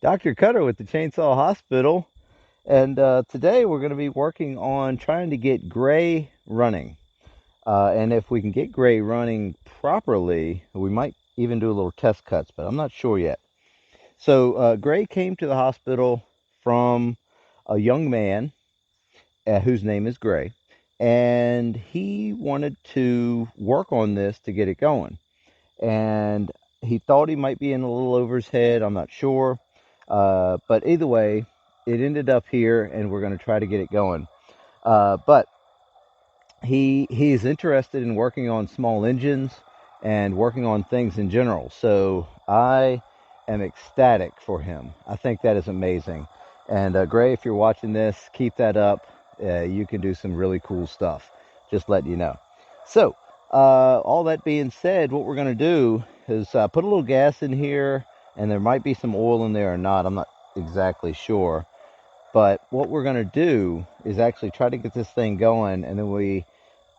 Dr. Cutter with the Chainsaw Hospital, and today we're going to be working on trying to get Gray running. And if we can get Gray running properly, we might even do a little test cuts, but I'm not sure yet. So Gray came to the hospital from a young man whose name is Gray, and he wanted to work on this to get it going. And he thought he might be in a little over his head. I'm not sure. But either way, it ended up here, and we're going to try to get it going. But he's interested in working on small engines and working on things in general. So I am ecstatic for him. I think that is amazing. And Gray, if you're watching this, keep that up. You can do some really cool stuff. Just letting you know. So all that being said, what we're going to do is put a little gas in here, and there might be some oil in there or not. I'm not exactly sure. But what we're going to do is actually try to get this thing going, and then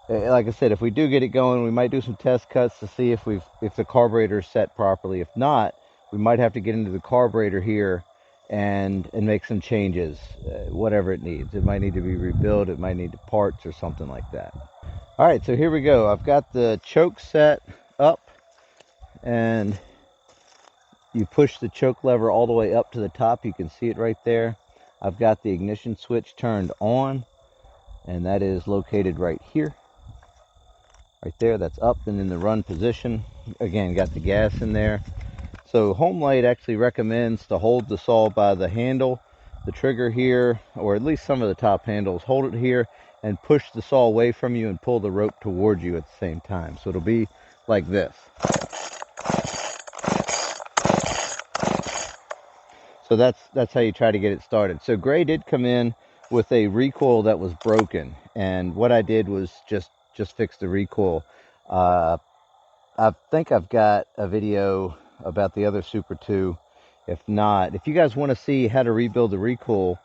like I said, if we do get it going, we might do some test cuts to see if the carburetor is set properly. If not, we might have to get into the carburetor here and make some changes, whatever it needs. It might need to be rebuilt. It might need parts or something like that. All right, so here we go. I've got the choke set up, and you push the choke lever all the way up to the top. You can see it right there. I've got the ignition switch turned on, and that is located right here. Right there, that's up and in the run position. Again, got the gas in there. So Homelite actually recommends to hold the saw by the handle, the trigger here, or at least some of the top handles. Hold it here and push the saw away from you and pull the rope towards you at the same time. So it'll be like this. So that's how you try to get it started. So Gray did come in with a recoil that was broken, and what I did was just fix the recoil. I think I've got a video about the other Super 2. If not, if you guys want to see how to rebuild the recoil,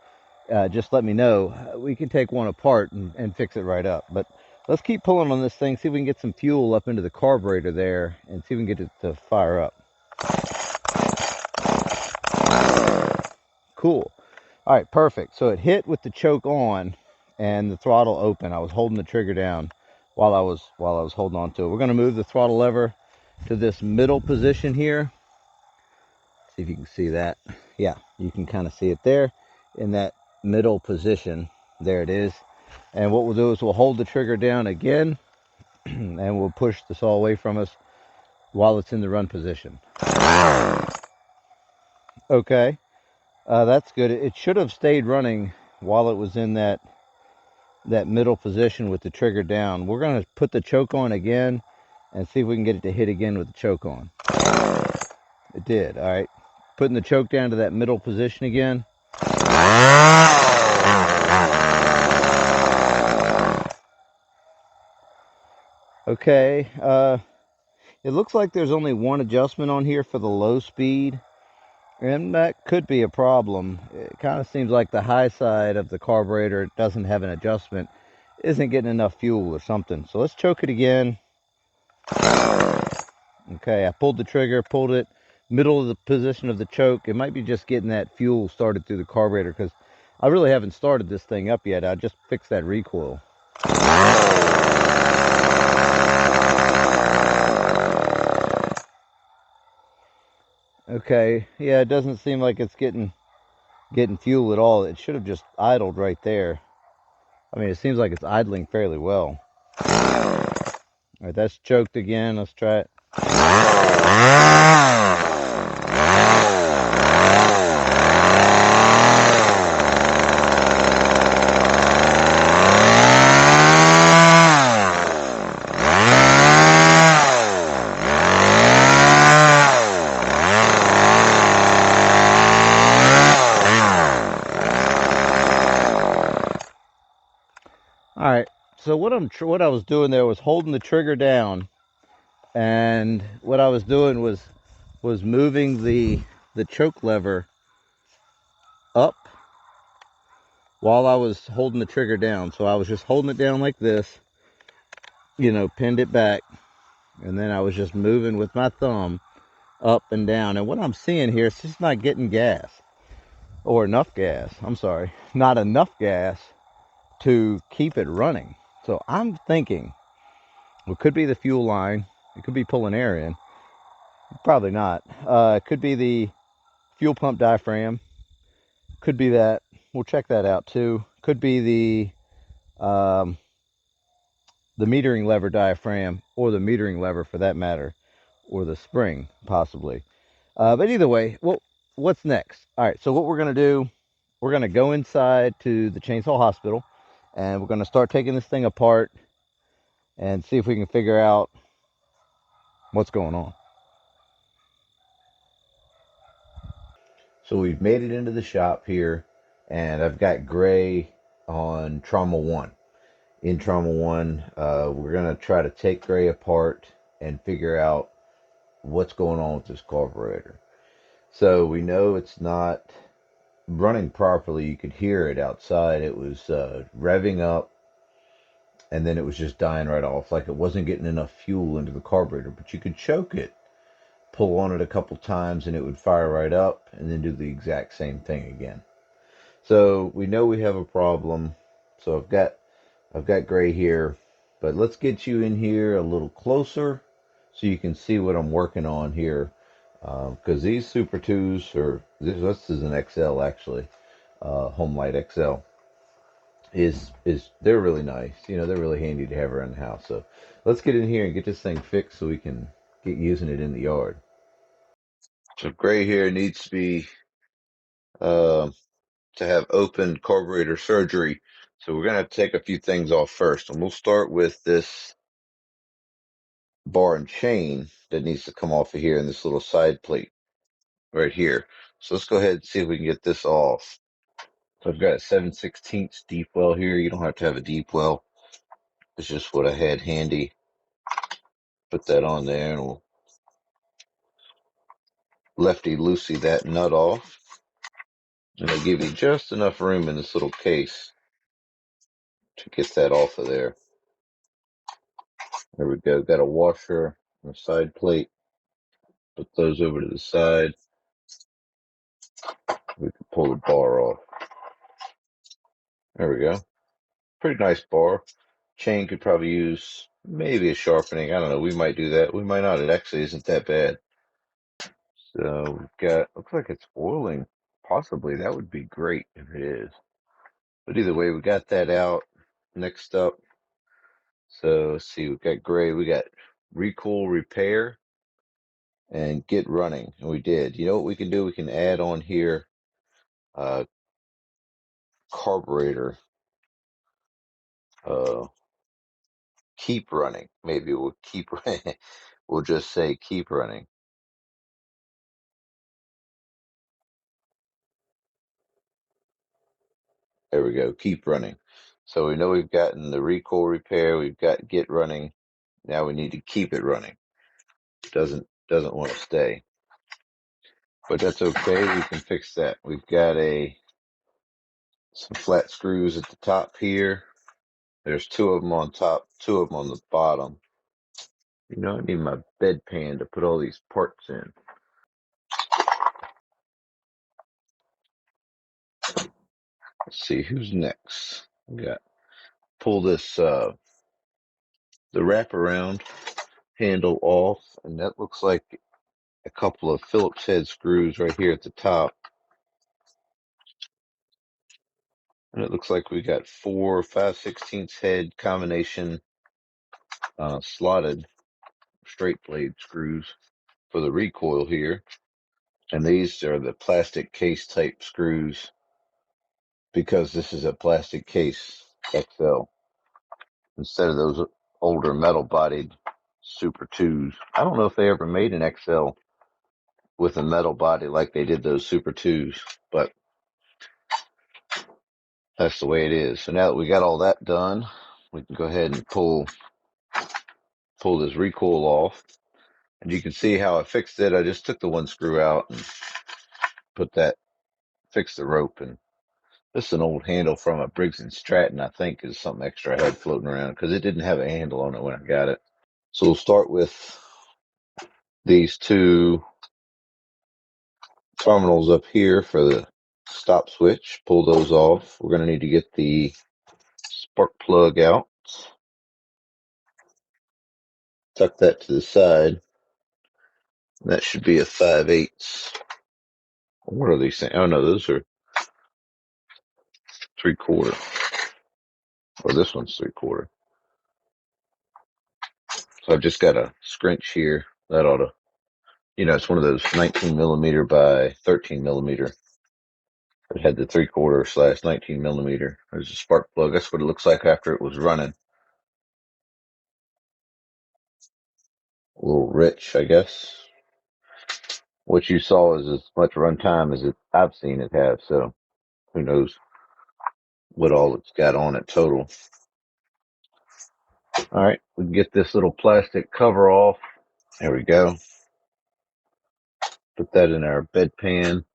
just let me know. We can take one apart and fix it right up. But let's keep pulling on this thing, see if we can get some fuel up into the carburetor there, and see if we can get it to fire up. Cool. All right, perfect. So it hit with the choke on and the throttle open. I was holding the trigger down while I was holding on to it. We're going to move the throttle lever to this middle position here. See if you can see that. Yeah, you can kind of see it there in that middle position. There it is. And what we'll do is we'll hold the trigger down again, and we'll push the saw away from us while it's in the run position. Okay. That's good. It should have stayed running while it was in that middle position with the trigger down. We're going to put the choke on again and see if we can get it to hit again with the choke on. It did. All right. Putting the choke down to that middle position again. Okay. It looks like there's only one adjustment on here for the low speed, and that could be a problem. It kind of seems like the high side of the carburetor doesn't have an adjustment, isn't getting enough fuel or something. So let's choke it again. Okay, I pulled the trigger, pulled it middle of the position of the choke. It might be just getting that fuel started through the carburetor, because I really haven't started this thing up yet. I just fixed that recoil. Okay, yeah, it doesn't seem like it's getting fuel at all. It should have just idled right there. I mean, it seems like it's idling fairly well. All right, that's choked again. Let's try it. All right, so what I was doing there was holding the trigger down, and what I was doing was moving the choke lever up while I was holding the trigger down. So I was just holding it down like this, pinned it back, and then I was just moving with my thumb up and down. And what I'm seeing here, it's just not getting gas. or enough gas. I'm sorry, not enough gas to keep it running. So I'm thinking it could be the fuel line. It could be pulling air in. Probably not. It could be the fuel pump diaphragm. Could be that. We'll check that out too. Could be the metering lever diaphragm, or the metering lever for that matter, or the spring possibly. But either way, well, what's next? All right. So what we're gonna do? We're gonna go inside to the Chainsaw Hospital, and we're gonna start taking this thing apart and see if we can figure out what's going on. So we've made it into the shop here, and I've got Gray on trauma one. In trauma one, we're gonna try to take Gray apart and figure out what's going on with this carburetor. So we know it's not running properly. You could hear it outside. It was revving up, and then it was just dying right off, like it wasn't getting enough fuel into the carburetor. But you could choke it, pull on it a couple times, and it would fire right up, and then do the exact same thing again. So we know we have a problem. So I've got Gray here, but let's get you in here a little closer so you can see what I'm working on here. Because these Super 2s are, this is an XL actually, Homelite XL, is they're really nice. You know, they're really handy to have around the house. So let's get in here and get this thing fixed so we can get using it in the yard. So Gray here needs to be uh, to have open carburetor surgery. So we're gonna have to take a few things off first, and we'll start with this bar and chain that needs to come off of here, and this little side plate right here. So let's go ahead and see if we can get this off. So I've got a 7/16 deep well here. You don't have to have a deep well. It's just what I had handy. Put that on there, and we'll lefty loosey that nut off. And it'll give you just enough room in this little case to get that off of there. There we go. Got a washer and a side plate. Put those over to the side. We can pull the bar off. There we go. Pretty nice bar. Chain could probably use maybe a sharpening. I don't know. We might do that. We might not. It actually isn't that bad. So we've got, looks like it's oiling. Possibly. That would be great if it is. But either way, we got that out. Next up. So let's see. We've got Gray. We got recoil repair and get running. And we did. You know what we can do? We can add on here carburetor. Uh, keep running. Maybe we'll keep we'll just say keep running. There we go. Keep running. So we know we've gotten the recoil repair. We've got get running. Now we need to keep it running. Doesn't want to stay, but that's okay. We can fix that. We've got some flat screws at the top here. There's two of them on top, two of them on the bottom. You know, I need my bedpan to put all these parts in. Let's see who's next. We got pull this the wraparound handle off, and that looks like a couple of Phillips head screws right here at the top. And it looks like we got 4 5/16 head combination slotted straight blade screws for the recoil here. And these are the plastic case type screws because this is a plastic case XL instead of those older metal bodied Super 2s. I don't know if they ever made an XL with a metal body like they did those Super 2s, but that's the way it is. So now that we got all that done, we can go ahead and pull this recoil off. And you can see how I fixed it. I just took the one screw out and fixed the rope. And this is an old handle from a Briggs and Stratton, I think, is something extra I had floating around because it didn't have a handle on it when I got it. So we'll start with these two terminals up here for the stop switch, pull those off. We're going to need to get the spark plug out. Tuck that to the side. That should be a 5/8. What are these things? Oh no, those are 3/4. Or this one's 3/4. So I've just got a scrunch here. That ought to, it's one of those 19 millimeter by 13 millimeter. It had the 3/4 / 19 millimeter. There's a spark plug. That's what it looks like after it was running. A little rich, I guess. What you saw is as much runtime as I've seen it have. So who knows what all it's got on it total. All right, we can get this little plastic cover off. There we go. Put that in our bedpan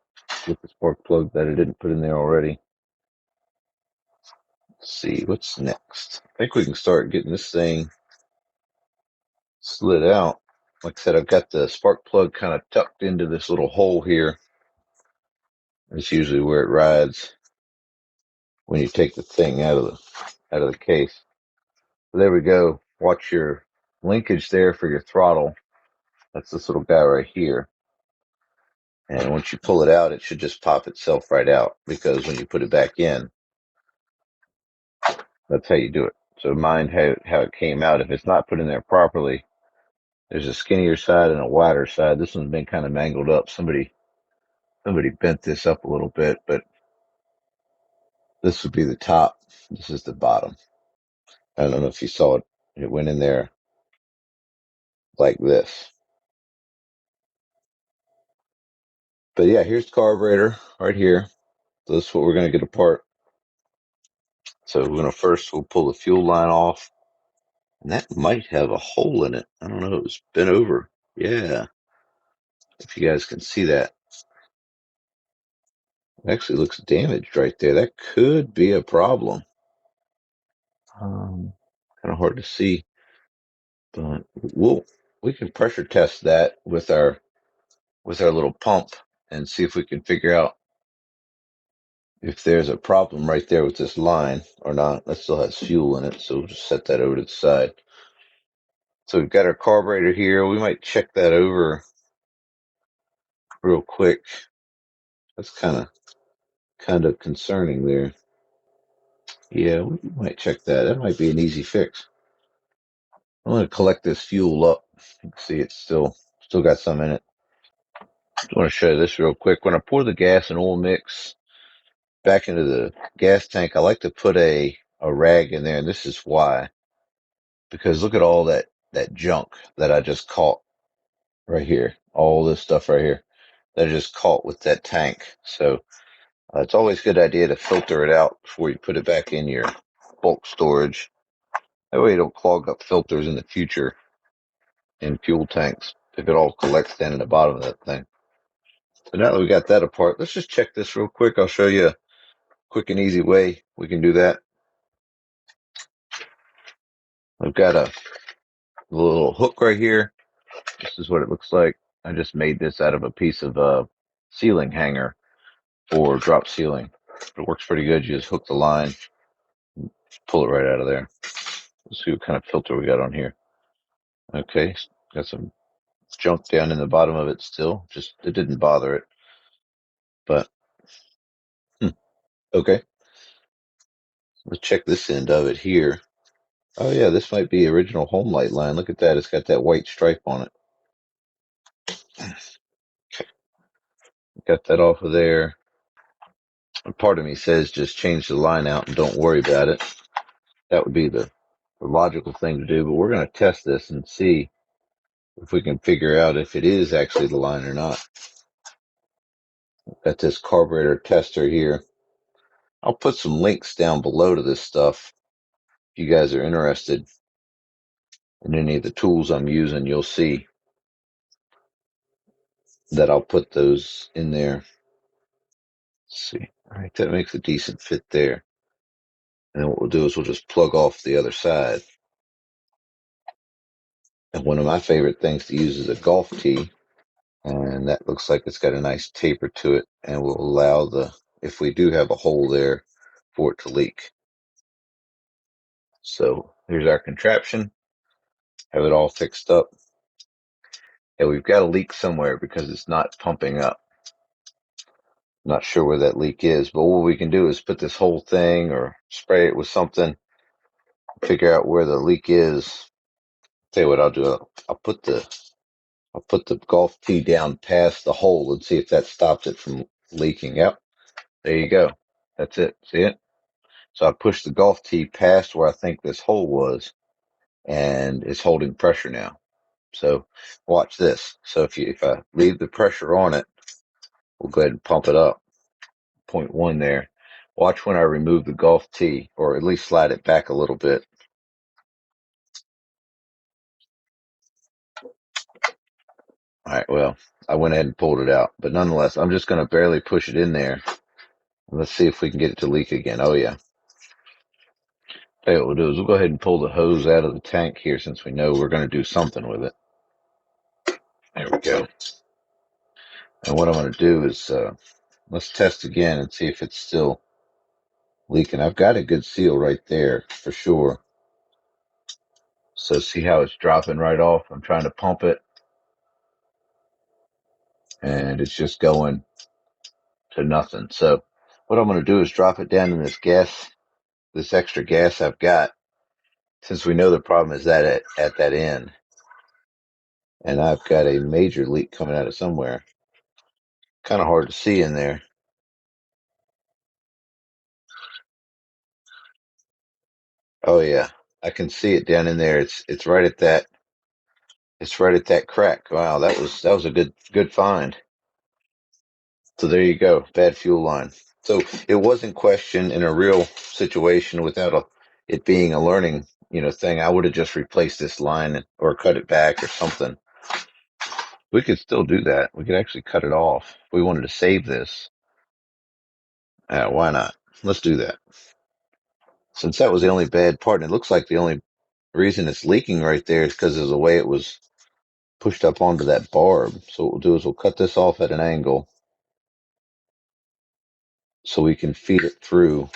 with the spark plug that I didn't put in there already. Let's see, what's next? I think we can start getting this thing slid out. Like I said, I've got the spark plug kind of tucked into this little hole here. It's usually where it rides when you take the thing out of the case. So there we go. Watch your linkage there for your throttle. That's this little guy right here. And once you pull it out, it should just pop itself right out, because when you put it back in, that's how you do it. So mind how it came out. If it's not put in there properly, there's a skinnier side and a wider side. This one's been kind of mangled up. Somebody bent this up a little bit, but this would be the top. This is the bottom. I don't know if you saw it. It went in there like this. But yeah, here's the carburetor right here. So this is what we're going to get apart. So we'll pull the fuel line off. And that might have a hole in it. I don't know. It was bent over. Yeah. If you guys can see that. It actually looks damaged right there. That could be a problem. Kind of hard to see. But we can pressure test that with our little pump and see if we can figure out if there's a problem right there with this line or not. That still has fuel in it, so we'll just set that over to the side. So we've got our carburetor here. We might check that over real quick. That's kind of concerning there. Yeah, we might check that. That might be an easy fix. I'm going to collect this fuel up. You can see it's still got some in it. I want to show you this real quick. When I pour the gas and oil mix back into the gas tank, I like to put a rag in there, and this is why. Because look at all that junk that I just caught right here. All this stuff right here that I just caught with that tank. So it's always a good idea to filter it out before you put it back in your bulk storage. That way you don't clog up filters in the future in fuel tanks if it all collects down in the bottom of that thing. So now that we got that apart, let's just check this real quick. I'll show you a quick and easy way we can do that. I've got a little hook right here. This is what it looks like. I just made this out of a piece of ceiling hanger for drop ceiling. It works pretty good. You just hook the line, pull it right out of there. Let's see what kind of filter we got on here. Okay, got some junk down in the bottom of it still. Just it didn't bother it, but okay. Let's check this end of it here. Oh yeah, this might be original Homelite line. Look at that. It's got that white stripe on it. Got that off of there. Part of me says just change the line out and don't worry about it. That would be the logical thing to do, but we're going to test this and see if we can figure out if it is actually the line or not. Got this carburetor tester here. I'll put some links down below to this stuff. If you guys are interested in any of the tools I'm using, you'll see that I'll put those in there. Let's see. All right, that makes a decent fit there. And then what we'll do is we'll just plug off the other side. And one of my favorite things to use is a golf tee. And that looks like it's got a nice taper to it and will allow the if we do have a hole there for it to leak. So here's our contraption. Have it all fixed up. And we've got a leak somewhere because it's not pumping up. Not sure where that leak is, but what we can do is put this whole thing or spray it with something, figure out where the leak is. Tell you what I'll do. I'll put the golf tee down past the hole and see if that stops it from leaking. Yep, there you go. That's it. See it? So I pushed the golf tee past where I think this hole was, and it's holding pressure now. So watch this. So if I leave the pressure on it, we'll go ahead and pump it up. 0.1 there. Watch when I remove the golf tee, or at least slide it back a little bit. All right, well, I went ahead and pulled it out, but nonetheless, I'm just going to barely push it in there. Let's see if we can get it to leak again. Oh yeah. Tell you what we'll do is we'll go ahead and pull the hose out of the tank here since we know we're going to do something with it. There we go. And what I'm going to do is let's test again and see if it's still leaking. I've got a good seal right there for sure. So see how it's dropping right off? I'm trying to pump it, and it's just going to nothing. So what I'm going to do is drop it down in this extra gas I've got, since we know the problem is that at that end. And I've got a major leak coming out of somewhere. Kind of hard to see in there. Oh yeah, I can see it down in there. It's right at that. It's right at that crack. Wow, that was a good find. So there you go, bad fuel line. So it wasn't questioned in a real situation without it being a learning, thing. I would have just replaced this line or cut it back or something. We could still do that. We could actually cut it off if we wanted to save this. Why not? Let's do that. Since that was the only bad part, and it looks like the only reason it's leaking right there is because of the way it was pushed up onto that barb. So what we'll do is we'll cut this off at an angle so we can feed it through.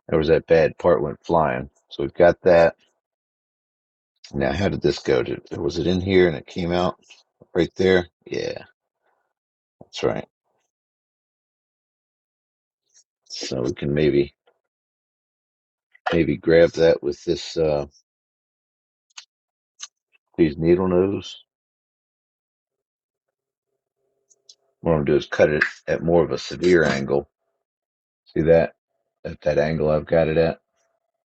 There was that bad part went flying. So we've got that. Now, how did this go? Was it in here and it came out right there? Yeah, that's right. So we can maybe grab that with these needle nose. What I'm gonna do is cut it at more of a severe angle. See that? At that angle I've got it at.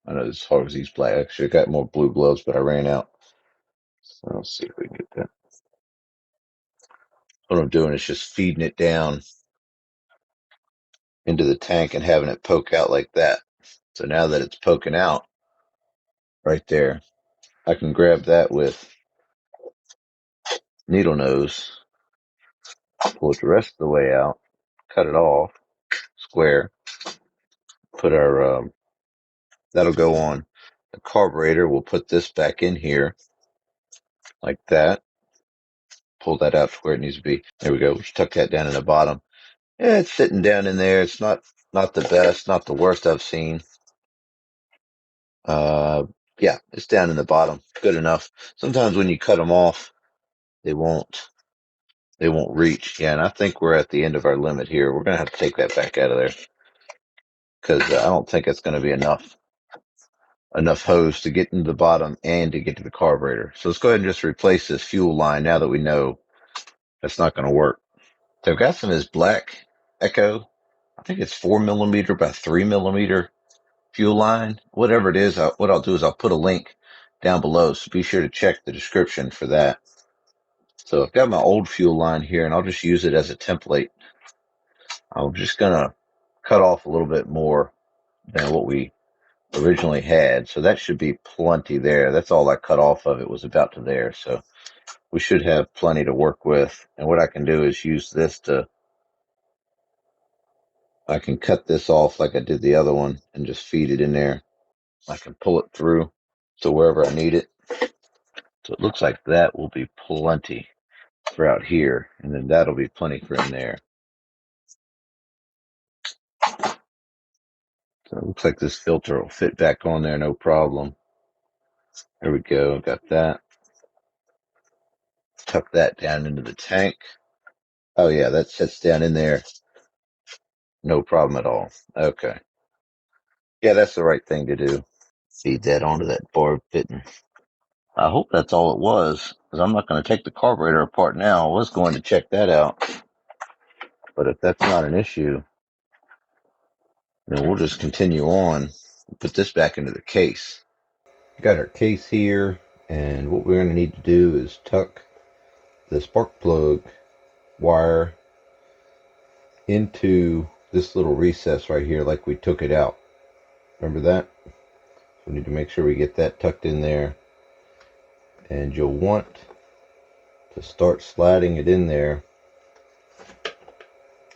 I know as hard as these black. Actually, I got more blue gloves, but I ran out. So let's see if we can get that. What I'm doing is just feeding it down into the tank and having it poke out like that. So now that it's poking out right there, I can grab that with needle nose, pull it the rest of the way out, cut it off, square, put that'll go on the carburetor. We'll put this back in here like that, pull that out to where it needs to be. There we go. Just tuck that down in the bottom. Yeah, it's sitting down in there. It's not the best, not the worst I've seen. Uh, yeah, it's down in the bottom. Good enough. Sometimes when you cut them off, they won't they won't reach. Yeah, and I think we're at the end of our limit here. We're gonna have to take that back out of there because I don't think it's gonna be enough hose to get into the bottom and to get to the carburetor. So let's go ahead and just replace this fuel line now that we know that's not gonna work. So I've got some of this black Echo. I think it's 4 millimeter by 3 millimeter fuel line. Whatever it is, what I'll do is I'll put a link down below. So be sure to check the description for that. So I've got my old fuel line here, and I'll just use it as a template. I'm just gonna cut off a little bit more than what we originally had. So that should be plenty there. That's all I cut off of it was about to there. So we should have plenty to work with. And what I can do is use this I can cut this off like I did the other one and just feed it in there. I can pull it through to wherever I need it. So it looks like that will be plenty for out here. And then that'll be plenty for in there. So it looks like this filter will fit back on there, no problem. There we go, got that. Tuck that down into the tank. Oh yeah, that sits down in there, no problem at all. Okay. Yeah, that's the right thing to do. Feed that onto that barb fitting. I hope that's all it was, because I'm not going to take the carburetor apart now. I was going to check that out, but if that's not an issue, then we'll just continue on. Put this back into the case. Got our case here, and what we're going to need to do is tuck the spark plug wire into this little recess right here like we took it out. Remember that? We need to make sure we get that tucked in there, and you'll want to start sliding it in there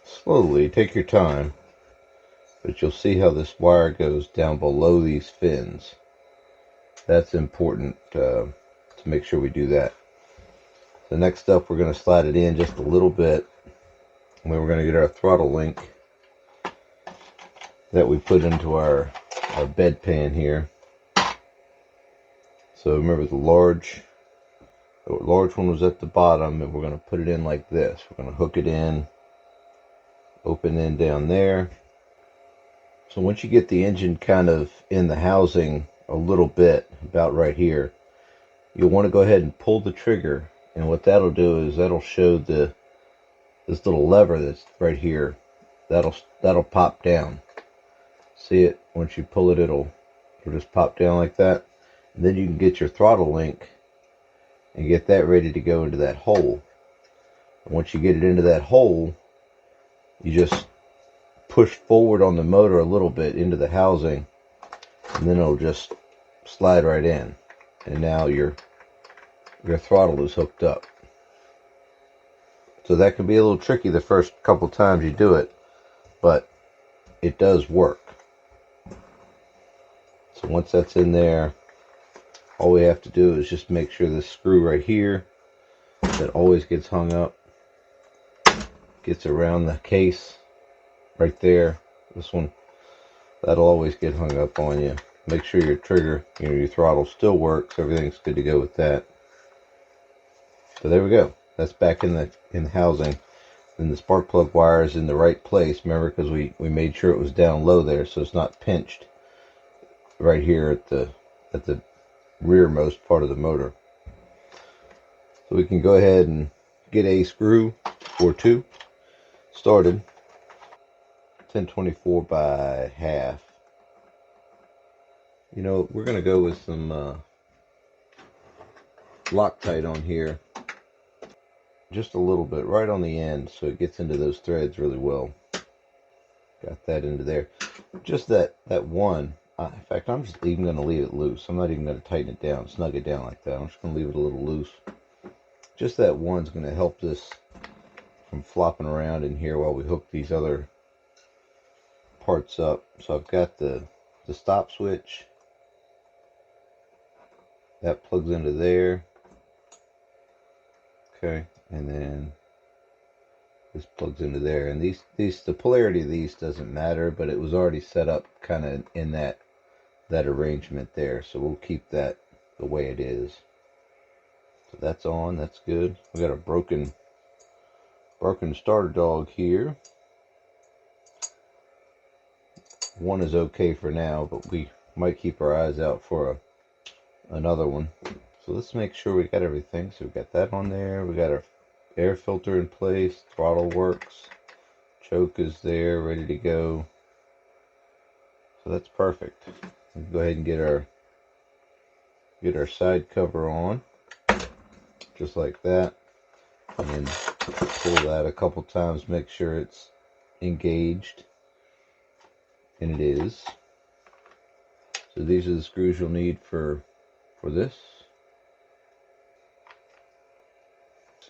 slowly. Take your time, but you'll see how this wire goes down below these fins. That's important to make sure we do that. The next up, we're going to slide it in just a little bit, and then we're going to get our throttle link that we put into our bed pan here. So remember, the large one was at the bottom, and we're going to put it in like this. We're going to hook it in, open end down there. So once you get the engine kind of in the housing a little bit, about right here, you'll want to go ahead and pull the trigger, and what that'll do is that'll show this little lever that's right here. That'll pop down. See it? Once you pull it, it'll just pop down like that. And then you can get your throttle link and get that ready to go into that hole. And once you get it into that hole, you just push forward on the motor a little bit into the housing, and then it'll just slide right in. And now your throttle is hooked up. So that can be a little tricky the first couple times you do it, but it does work. So once that's in there, all we have to do is just make sure this screw right here that always gets hung up gets around the case right there. This one, that'll always get hung up on you. Make sure your trigger, your throttle still works. Everything's good to go with that. So there we go. That's back in the housing. Then the spark plug wire is in the right place. Remember, because we made sure it was down low there, so it's not pinched right here at the rearmost part of the motor. So we can go ahead and get a screw or two started. 1024 by half. We're going to go with some Loctite on here. Just a little bit, right on the end, so it gets into those threads really well. Got that into there. Just that one. In fact, I'm just even going to leave it loose. I'm not even going to tighten it down, snug it down like that. I'm just going to leave it a little loose. Just that one's going to help this from flopping around in here while we hook these other parts up. So I've got the stop switch. That plugs into there. Okay, and then this plugs into there. And the polarity of these doesn't matter, but it was already set up kind of in that arrangement there. So we'll keep that the way it is. So that's on, that's good. We got a broken starter dog here. One is okay for now, but we might keep our eyes out for another one. So let's make sure we got everything. So we got that on there. We got our air filter in place. Throttle works. Choke is there, ready to go. So that's perfect. We'll go ahead and get our side cover on, just like that, and then pull that a couple times. Make sure it's engaged, and it is. So these are the screws you'll need for this.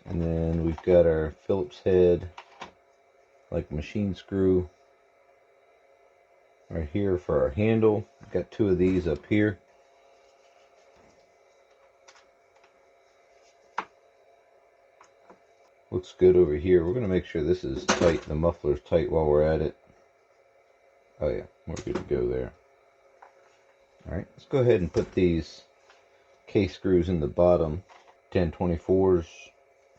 And then we've got our Phillips head, like machine screw, right here for our handle. We've got two of these up here. Looks good over here. We're going to make sure this is tight, the muffler's tight while we're at it. Oh yeah, we're good to go there. Alright, let's go ahead and put these case screws in the bottom. 1024s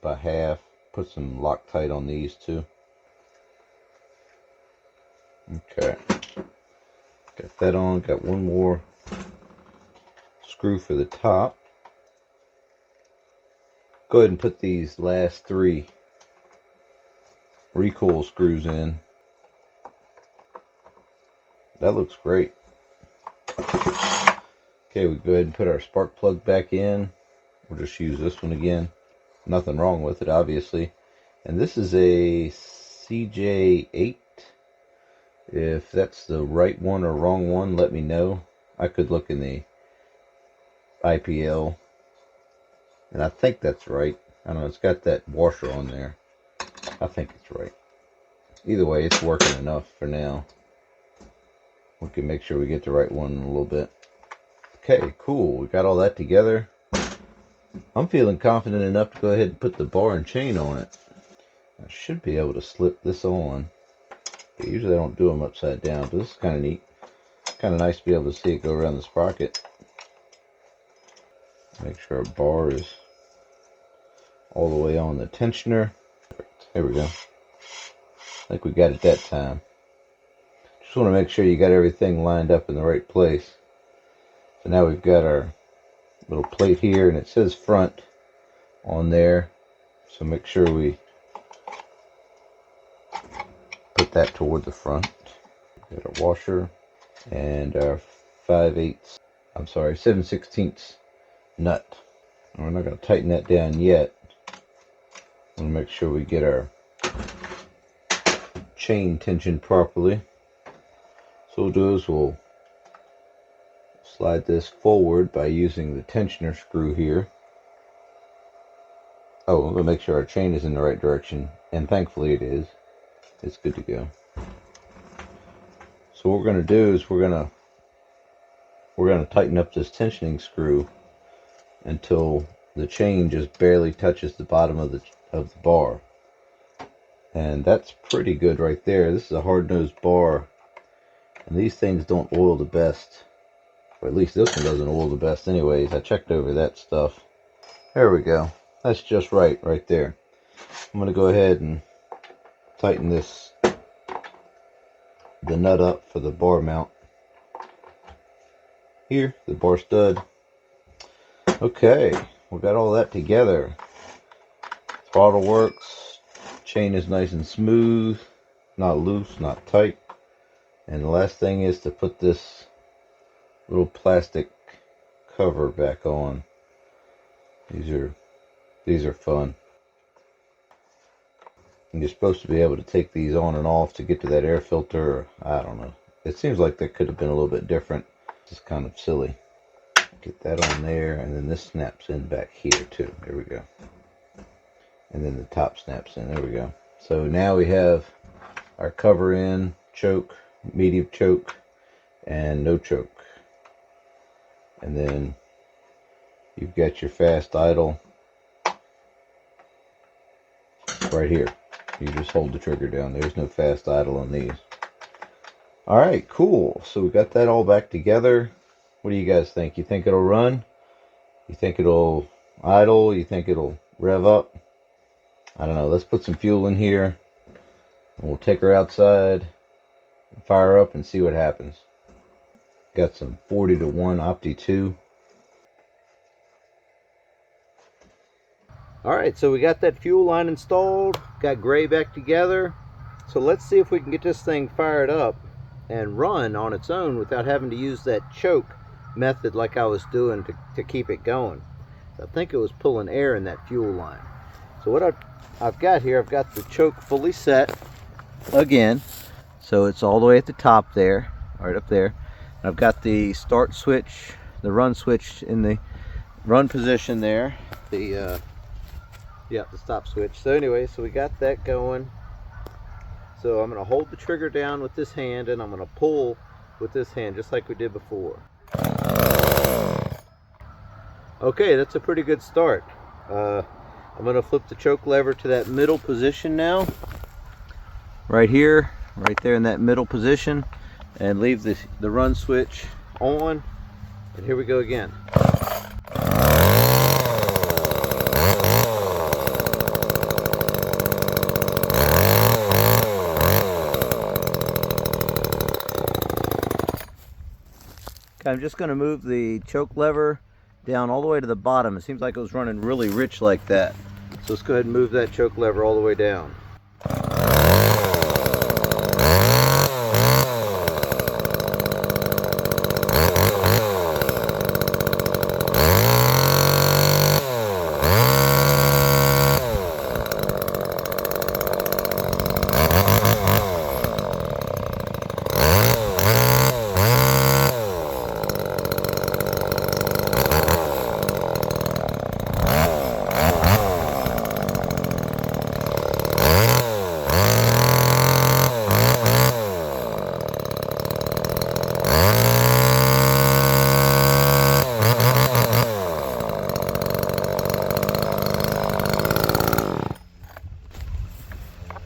by half. Put some Loctite on these too. Okay. Got that on. Got one more screw for the top. Go ahead and put these last 3 recoil screws in. That looks great. Okay, we go ahead and put our spark plug back in. We'll just use this one again. Nothing wrong with it, obviously. And this is a CJ8. If that's the right one or wrong one, let me know. I could look in the IPL. And I think that's right. I don't know, it's got that washer on there. I think it's right. Either way, it's working enough for now. We can make sure we get the right one in a little bit. Okay, cool. We got all that together. I'm feeling confident enough to go ahead and put the bar and chain on it. I should be able to slip this on. Usually I don't do them upside down, but this is kind of neat. Kind of nice to be able to see it go around the sprocket. Make sure our bar is all the way on the tensioner. There we go. I think we got it that time. Just want to make sure you got everything lined up in the right place. So now we've got our little plate here, and it says front on there. So make sure we put that toward the front. Got our washer and our 7/16 nut. We're not going to tighten that down yet. We'll make sure we get our chain tensioned properly. So what we'll do is we'll slide this forward by using the tensioner screw here. Oh, we're going to make sure our chain is in the right direction, and thankfully it is. It's good to go. So what we're going to do is we're going to tighten up this tensioning screw until the chain just barely touches the bottom of the bar. And that's pretty good right there. This is a hard-nosed bar, and these things don't oil the best. Or at least this one doesn't oil the best anyways. I checked over that stuff. There we go. That's just right there. I'm going to go ahead and tighten the nut up for the bar mount. Here, the bar stud. Okay, we got all that together. Throttle works. Chain is nice and smooth. Not loose, not tight. And the last thing is to put this little plastic cover back on. These are fun. And you're supposed to be able to take these on and off to get to that air filter. Or, I don't know. It seems like that could have been a little bit different. It's just kind of silly. Get that on there, and then this snaps in back here too. There we go. And then the top snaps in. There we go. So now we have our cover in, choke, medium choke, and no choke. And then you've got your fast idle right here. You just hold the trigger down. There's no fast idle on these. Alright, cool. So we got that all back together. What do you guys think? You think it'll run? You think it'll idle? You think it'll rev up? I don't know. Let's put some fuel in here, and we'll take her outside and fire up and see what happens. Got some 40-to-1 Opti 2. Alright, so we got that fuel line installed, got Gray back together. So let's see if we can get this thing fired up and run on its own without having to use that choke method like I was doing to keep it going. So I think it was pulling air in that fuel line. So what I've got here, I've got the choke fully set again. So it's all the way at the top there, right up there. And I've got the start switch, the run switch in the run position there. The stop switch. So anyway, so we got that going. So I'm going to hold the trigger down with this hand, and I'm going to pull with this hand just like we did before. Okay, that's a pretty good start. I'm going to flip the choke lever to that middle position now. Right here, right there in that middle position. and leave the run switch on, and here we go again. Okay, I'm just going to move the choke lever down all the way to the bottom. It seems like it was running really rich like that. So let's go ahead and move that choke lever all the way down.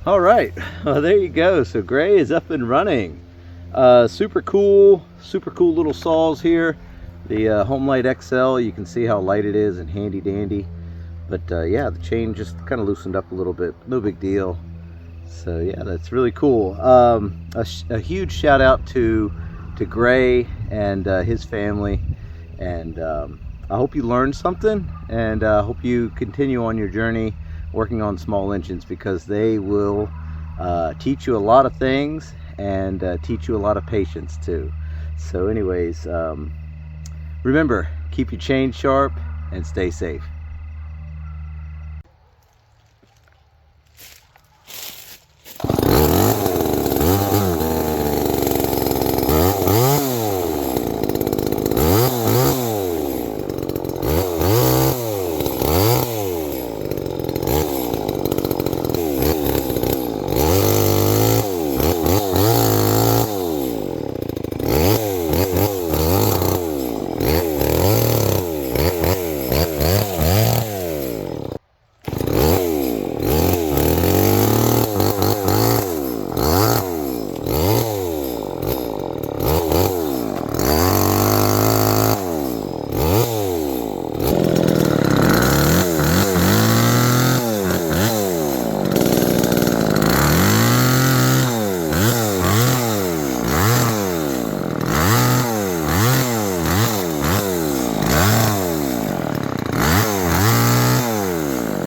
All right, well, there you go. So Gray is up and running. Super cool little saws here. The Homelite XL, you can see how light it is and handy dandy. But yeah, the chain just kind of loosened up a little bit. No big deal. So yeah, that's really cool. A huge shout out to Gray and his family. And I hope you learned something, and I hope you continue on your journey working on small engines, because they will teach you a lot of things and teach you a lot of patience too. So anyways, remember, keep your chain sharp and stay safe.